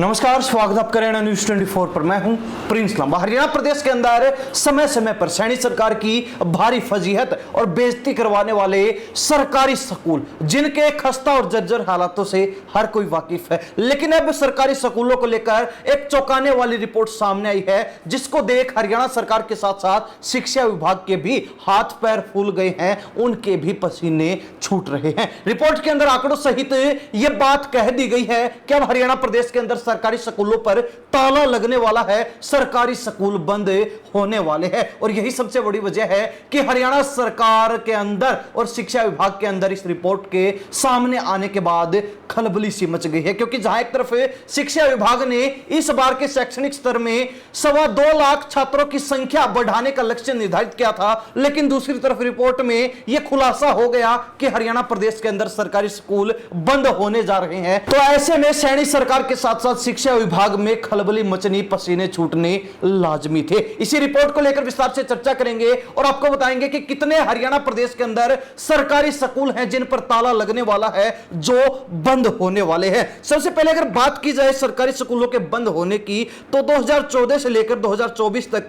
नमस्कार, स्वागत आप करें न्यूज 24 पर। मैं हूं प्रिंस लांबा। हरियाणा प्रदेश के अंदर समय समय पर सैनी सरकार की भारी फजीहत और बेइज्जती करवाने वाले सरकारी स्कूल, जिनके खस्ता और जर्जर हालातों से हर कोई वाकिफ है, लेकिन अब सरकारी स्कूलों को लेकर एक चौंकाने वाली रिपोर्ट सामने आई है, जिसको देख हरियाणा सरकार के साथ साथ शिक्षा विभाग के भी हाथ पैर फूल गए हैं, उनके भी पसीने छूट रहे हैं। रिपोर्ट के अंदर आंकड़ों सहित यह बात कह दी गई है कि अब हरियाणा प्रदेश के अंदर सरकारी स्कूलों पर ताला लगने वाला है, सरकारी स्कूल बंद होने वाले हैं। और यही सबसे बड़ी वजह है कि हरियाणा सरकार के अंदर और शिक्षा विभाग के अंदर इस रिपोर्ट के सामने आने के बाद खलबली सी मच गई है, क्योंकि जहां एक तरफ शिक्षा विभाग ने इस बार के शैक्षणिक स्तर में 2.25 लाख छात्रों की संख्या बढ़ाने का लक्ष्य निर्धारित किया था, लेकिन दूसरी तरफ रिपोर्ट में यह खुलासा हो गया कि हरियाणा प्रदेश के अंदर सरकारी स्कूल बंद होने जा रहे हैं। तो ऐसे में सैनी सरकार के साथ साथ शिक्षा विभाग में खलबली मचनी, पसीने छूटने लाजमी थे। इसी रिपोर्ट को लेकर विस्तार से चर्चा करेंगे और आपको बताएंगे कि कितने हरियाणा प्रदेश के अंदर सरकारी स्कूल हैं जिन पर ताला लगने वाला है, जो बंद होने वाले हैं। सबसे पहले अगर बात की जाए सरकारी स्कूलों के बंद होने की, तो 2014 से लेकर 2024 तक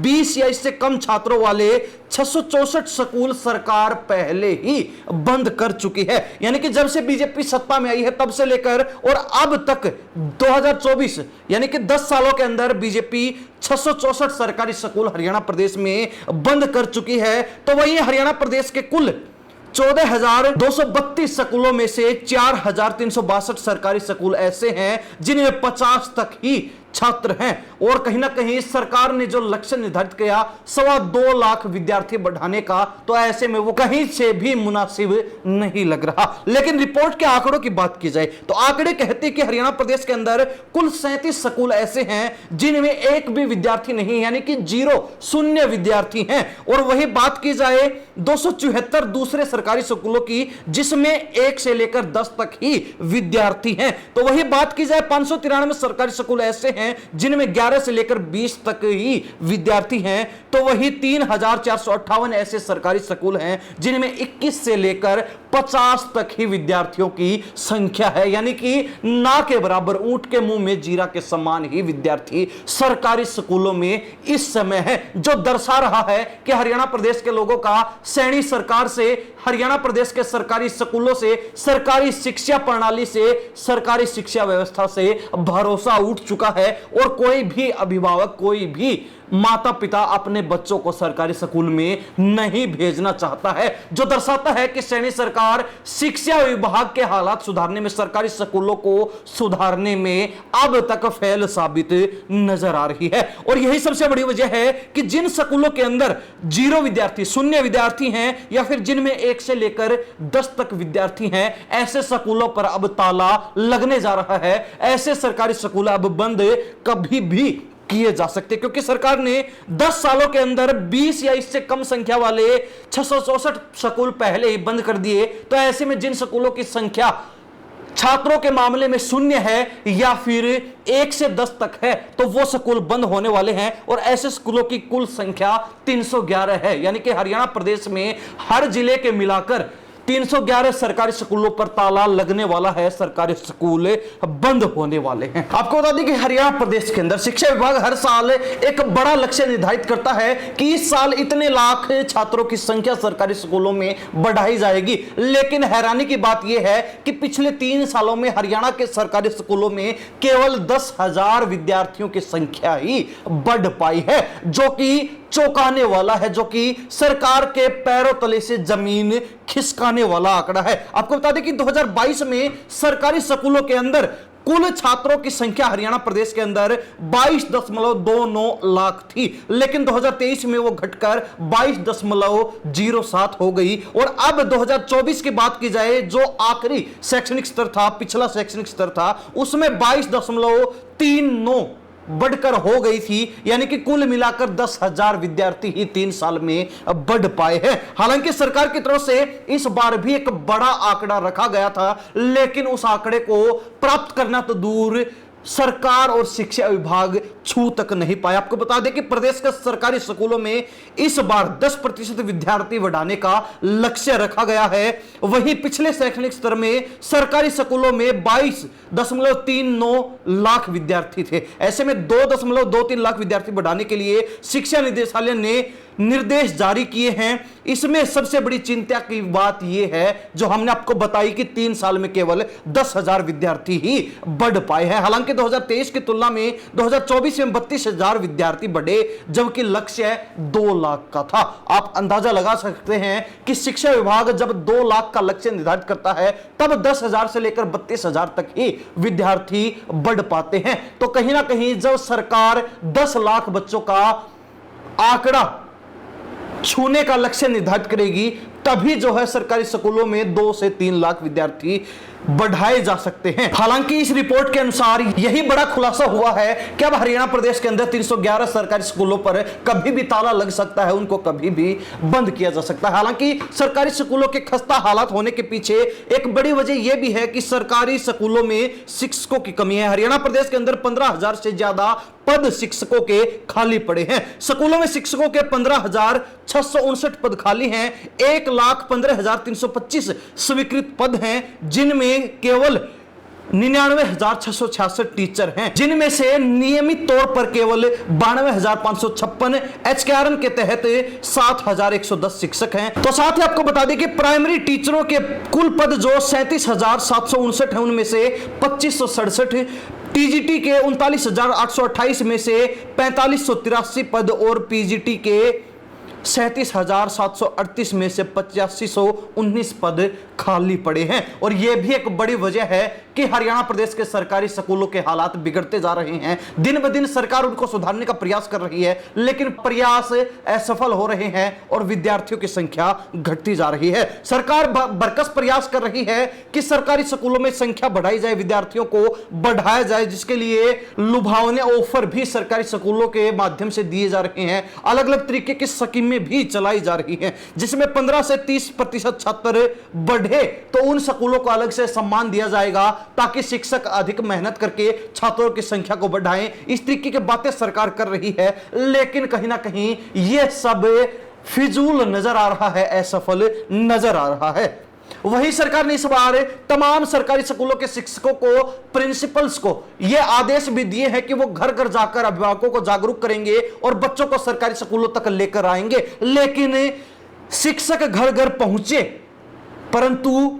20 या इससे कम छात्रों वाले 664 स्कूल सरकार पहले ही बंद कर चुकी है। यानी कि जब से बीजेपी सत्ता में आई है तब से लेकर और अब तक 2024 यानी कि 10 सालों के अंदर बीजेपी 664 सरकारी स्कूल हरियाणा प्रदेश में बंद कर चुकी है। तो वही हरियाणा प्रदेश के कुल 14,232 स्कूलों में से 4,362 सरकारी स्कूल ऐसे हैं जिनमें 50 तक ही छात्र हैं। और कहीं ना कहीं सरकार ने जो लक्ष्य निर्धारित किया 2.25 लाख विद्यार्थी बढ़ाने का, तो ऐसे में वो कहीं से भी मुनासिब नहीं लग रहा। लेकिन रिपोर्ट के आंकड़ों की बात की जाए तो आंकड़े कहते हैं कि हरियाणा प्रदेश के अंदर कुल 37 स्कूल ऐसे हैं जिनमें एक भी विद्यार्थी नहीं, यानी कि शून्य विद्यार्थी हैं। और वही बात की जाए 274 दूसरे सरकारी स्कूलों की, जिसमें 1 से लेकर 10 तक ही विद्यार्थी हैं। तो वही बात की जाए 593 सरकारी स्कूल ऐसे हैं जिनमें 11 से लेकर 20 तक ही विद्यार्थी हैं। तो वही 3,458 ऐसे सरकारी स्कूल हैं जिनमें 21 से लेकर 50 तक ही विद्यार्थियों की संख्या है, यानी कि ना के बराबर, ऊंट के मुंह में जीरा के समान ही विद्यार्थी सरकारी स्कूलों में इस समय है, जो दर्शा रहा है कि हरियाणा प्रदेश के लोगों का सैनी सरकार से, हरियाणा प्रदेश के सरकारी स्कूलों से, सरकारी शिक्षा प्रणाली से, सरकारी शिक्षा व्यवस्था से भरोसा उठ चुका है। और कोई भी अभिभावक, कोई भी माता पिता अपने बच्चों को सरकारी स्कूल में नहीं भेजना चाहता है, जो दर्शाता है कि सैनी सरकार शिक्षा विभाग के हालात सुधारने में, सरकारी स्कूलों को सुधारने में अब तक फेल साबित नजर आ रही है। और यही सबसे बड़ी वजह है कि जिन स्कूलों के अंदर 0 विद्यार्थी, शून्य विद्यार्थी हैं, या फिर जिनमें 1 से लेकर 10 तक विद्यार्थी हैं, ऐसे स्कूलों पर अब ताला लगने जा रहा है। ऐसे सरकारी स्कूल अब बंद कभी भी किए जा सकते, क्योंकि सरकार ने 10 सालों के अंदर 20 या इससे कम संख्या वाले 664 स्कूल पहले ही बंद कर दिए। तो ऐसे में जिन स्कूलों की संख्या छात्रों के मामले में 0 है या फिर 1 से 10 तक है, तो वो स्कूल बंद होने वाले हैं। और ऐसे स्कूलों की कुल संख्या 311 है, यानी कि हरियाणा प्रदेश में हर जिले के मिलाकर 311 सरकारी स्कूलों पर ताला लगने वाला है, सरकारी स्कूल बंद होने वाले हैं। आपको बता दें कि हरियाणा प्रदेश के अंदर शिक्षा विभाग हर साल एक बड़ा लक्ष्य निर्धारित करता है कि इस साल इतने लाख छात्रों की संख्या सरकारी स्कूलों में बढ़ाई जाएगी। लेकिन हैरानी की बात यह है कि पिछले 3 सालों में हरियाणा के सरकारी स्कूलों में केवल 10,000 विद्यार्थियों की संख्या ही बढ़ पाई है, जो कि चौंकाने वाला है, जो कि सरकार के पैरों तले से जमीन खिसकाने वाला आंकड़ा है। आपको बता दें कि 2022 में सरकारी स्कूलों के अंदर कुल छात्रों की संख्या हरियाणा प्रदेश के अंदर 22.29 लाख थी, लेकिन 2023 में वो घटकर 22.07 हो गई। और अब 2024 की बात की जाए, जो आखिरी शैक्षणिक स्तर था, पिछला शैक्षणिक स्तर था, उसमें 22.39 बढ़कर हो गई थी, यानी कि कुल मिलाकर 10,000 विद्यार्थी ही 3 साल में बढ़ पाए हैं। हालांकि सरकार की तरफ से इस बार भी एक बड़ा आंकड़ा रखा गया था, लेकिन उस आंकड़े को प्राप्त करना तो दूर, सरकार और शिक्षा विभाग छू तक नहीं पाया। आपको बता दें कि प्रदेश के सरकारी स्कूलों में इस बार 10% विद्यार्थी बढ़ाने का लक्ष्य रखा गया है। वहीं पिछले शैक्षणिक स्तर में सरकारी स्कूलों में 22.39 लाख विद्यार्थी थे। ऐसे में 2.23 लाख विद्यार्थी बढ़ाने के लिए शिक्षा निदेशालय ने निर्देश जारी किए हैं। इसमें सबसे बड़ी चिंता की बात यह है जो हमने आपको बताई कि 3 साल में केवल 10,000 विद्यार्थी ही बढ़ पाए हैं। हालांकि 2023 की तुलना में 2024 में 32,000 विद्यार्थी बढ़े, जबकि लक्ष्य 2 लाख का था। आप अंदाजा लगा सकते हैं कि शिक्षा विभाग जब 2 लाख का लक्ष्य निर्धारित करता है तब 10,000 से लेकर 32,000 तक ही विद्यार्थी बढ़ पाते हैं। तो कहीं ना कहीं जब सरकार 10 लाख बच्चों का आंकड़ा छूने का लक्ष्य निर्धारित करेगी तभी जो है सरकारी स्कूलों में 2 से 3 लाख विद्यार्थी बढ़ाए जा सकते हैं। हालांकि इस रिपोर्ट के अनुसार यही बड़ा खुलासा हुआ है कि अब हरियाणा प्रदेश के अंदर 311 सरकारी स्कूलों पर कभी भी ताला लग सकता है, उनको कभी भी बंद किया जा सकता है। हालांकि सरकारी स्कूलों के खस्ता हालात होने के पीछे एक बड़ी वजह यह भी है कि सरकारी स्कूलों में शिक्षकों की कमी है। हरियाणा प्रदेश के अंदर 15,000 से ज्यादा पद शिक्षकों के खाली पड़े हैं। स्कूलों में शिक्षकों के 15,659 पद खाली हैं। 1,15,325 स्वीकृत पद हैं, जिनमें केवल 99,666 टीचर हैं, जिनमें से नियमित तौर पर केवल 92,556 HKRN के तहत 7,110 शिक्षक हैं। तो साथ ही आपको बता दें कि प्राइमरी टीचरों के कुल पद जो 37,759 हैं, उनमें से 2,567, टीजीटी के 39,828 में से 4,583 पद और पीजीटी के 37,738 में से 8,519 पद खाली पड़े हैं। और यह भी एक बड़ी वजह है कि हरियाणा प्रदेश के सरकारी स्कूलों के हालात बिगड़ते जा रहे हैं। दिन ब दिन सरकार उनको सुधारने का प्रयास कर रही है, लेकिन प्रयास असफल हो रहे हैं और विद्यार्थियों की संख्या घटती जा रही है। सरकार बरकस प्रयास कर रही है कि सरकारी स्कूलों में संख्या बढ़ाई जाए, विद्यार्थियों को बढ़ाया जाए, जिसके लिए लुभावने ऑफर भी सरकारी स्कूलों के माध्यम से दिए जा रहे हैं। अलग अलग तरीके की स्कीमें भी चलाई जा रही हैं, जिसमें 15 से 30% छात्र बढ़े तो उन स्कूलों को अलग से सम्मान दिया जाएगा ताकि शिक्षक अधिक मेहनत करके छात्रों की संख्या को बढ़ाएं। इस तरीके की बातें सरकार कर रही है, लेकिन कहीं ना कहीं यह सब फिजूल नजर आ रहा है, असफल नजर आ रहा है। वही सरकार ने इस बार तमाम सरकारी स्कूलों के शिक्षकों को, प्रिंसिपल्स को यह आदेश भी दिए हैं कि वो घर घर जाकर अभिभावकों को जागरूक करेंगे और बच्चों को सरकारी स्कूलों तक लेकर आएंगे। लेकिन शिक्षक घर घर पहुंचे परंतु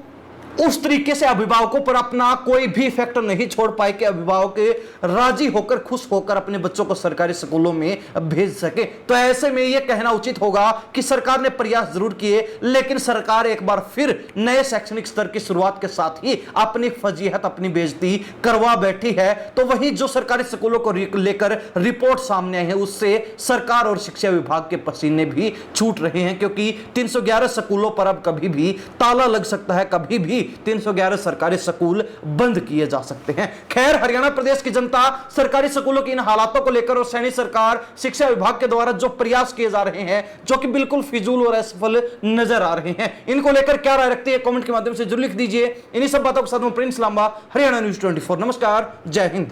उस तरीके से अभिभावकों पर अपना कोई भी इफेक्ट नहीं छोड़ पाए कि अभिभावक राजी होकर, खुश होकर अपने बच्चों को सरकारी स्कूलों में भेज सके। तो ऐसे में यह कहना उचित होगा कि सरकार ने प्रयास जरूर किए, लेकिन सरकार एक बार फिर नए शैक्षणिक स्तर की शुरुआत के साथ ही अपनी फजीहत, अपनी बेइज्जती करवा बैठी है। तो वही जो सरकारी स्कूलों को लेकर रिपोर्ट सामने आई है, उससे सरकार और शिक्षा विभाग के पसीने भी छूट रहे हैं, क्योंकि 311 स्कूलों पर अब कभी भी ताला लग सकता है, कभी भी 311 सरकारी स्कूल बंद किए जा सकते हैं। खैर, हरियाणा प्रदेश की जनता सरकारी स्कूलों की इन हालातों को लेकर और सैनी सरकार, शिक्षा विभाग के द्वारा जो प्रयास किए जा रहे हैं, जो कि बिल्कुल फिजूल और असफल नजर आ रहे हैं, इनको लेकर क्या राय रखती है कमेंट के माध्यम से जरूर लिख दीजिए। इन्हीं सब बातों के साथ मैं प्रिंस लांबा, हरियाणा न्यूज़ 24। नमस्कार, जय हिंद।